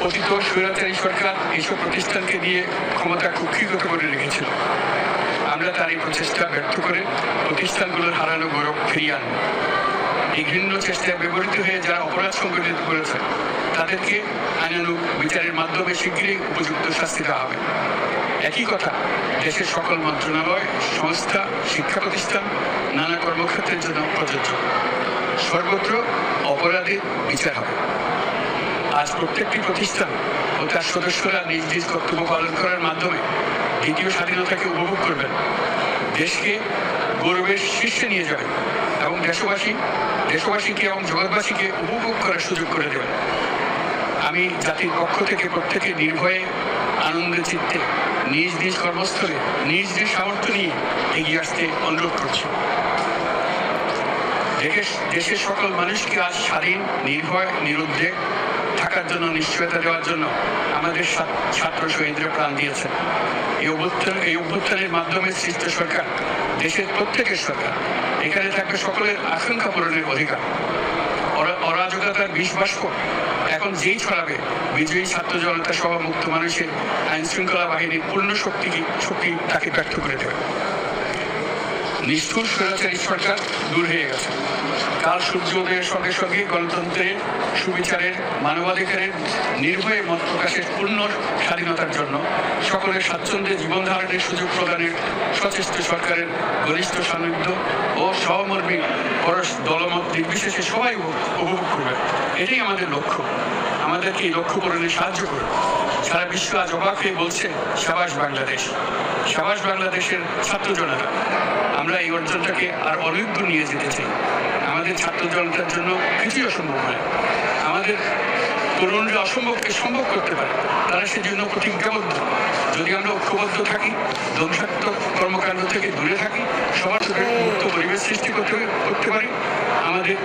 অতীত স্বৈরাচারী সরকার এইসব প্রতিষ্ঠানকে দিয়ে ক্ষমতা কুক্ষিগত করে রেখেছিল। আমরা তার এই প্রচেষ্টা ব্যর্থ করে প্রতিষ্ঠানগুলোর হারানো গৌরব ফিরিয়ে আনব। এই ঘৃণ্য চেষ্টায় ব্যবহৃত হয়ে যারা অপরাধ সংগঠিত করেছে তাদেরকে আইনানুগ বিচারের মাধ্যমে শীঘ্রই উপযুক্ত শাস্তি দেওয়া হবে। একই কথা দেশের সকল মন্ত্রণালয়, সংস্থা, শিক্ষা প্রতিষ্ঠান, নানা কর্মক্ষেত্রের জন্য প্রযোজ্য। সর্বত্র অপরাধের বিচার হবে। আজ প্রত্যেকটি প্রতিষ্ঠান ও তার সদস্যরা নিজ নিজ কর্তব্য পালন করার মাধ্যমে দ্বিতীয় স্বাধীনতাকে উপভোগ করবেন, দেশকে গৌরবের শীর্ষে নিয়ে যাবেন এবং দেশবাসীকে এবং জগৎবাসীকে উপভোগ করার সুযোগ করে দেবেন। আমি জাতির পক্ষ থেকে প্রত্যেকে নির্ভয়ে আনন্দের চিত্তে নিজ নিজ কর্মস্থলে নিজ নিজ সামর্থ্য নিয়ে এগিয়ে আসতে অনুরোধ করছি। দেশের সকল মানুষকে আজ স্বাধীন, নির্ভয়, নিরুদ্বেগ থাকার জন্য নিশ্চয়তা দেওয়ার জন্য আমাদের ছাত্র শহীদরা প্রাণ দিয়েছেন। এই অভ্যুত্থানের মাধ্যমে সৃষ্ট সরকার দেশের প্রত্যেকের সরকার। এখানে থাকবে সকলের আকাঙ্ক্ষা পূরণের অধিকার। অরাজকতার বিষ বাষ্প এখন যেই ছড়াবে বিজয়ী ছাত্র জনতা সহ মুক্ত মানুষের আইন শৃঙ্খলা বাহিনীর পূর্ণ শক্তি তাকে ব্যর্থ করে দেবে। নিষ্ঠুর স্বৈরাচারী সরকার দূর হয়ে গেছে। কাল সূর্যোদয়ের সঙ্গে সঙ্গে গণতন্ত্রের, সুবিচারের, মানবাধিকারের, নির্ভয়ে মত প্রকাশের পূর্ণ স্বাধীনতার জন্য সকলের স্বাচ্ছন্দ্যে জীবন ধারণের সুযোগ প্রদানের সচেষ্ট সরকারের ঘনিষ্ঠ সান্নিধ্য ও সহমর্মী পরশ দলমত নির্বিশেষে সবাই উপভোগ করবে। এটাই আমাদের লক্ষ্য। আমাদেরকে এই লক্ষ্য পূরণে সাহায্য করবে। সারা বিশ্ব আজ অবাক হয়ে বলছে, সাবাস বাংলাদেশ, সাবাস বাংলাদেশের ছাত্র জনতা। আমরা এই অর্জনটাকে আর অনেক দূর নিয়ে যেতে চাই। আমাদের ছাত্র জনতার জন্য কিছুই অসম্ভব নয়। আমাদের তরুণরা অসম্ভবকে সম্ভব করতে পারে, তারা সেজন্য প্রতিজ্ঞাবদ্ধ। যদি আমরা ঐক্যবদ্ধ থাকি, ধ্বংসাত্মক কর্মকাণ্ড থেকে দূরে থাকি, সবার থেকে মুক্ত পরিবেশ সৃষ্টি করতে পারি, আমাদের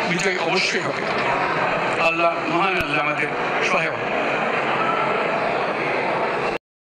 বিজয় অবশ্যই হবে। আল্লাহ, মহান আল্লাহ আমাদের সহায়।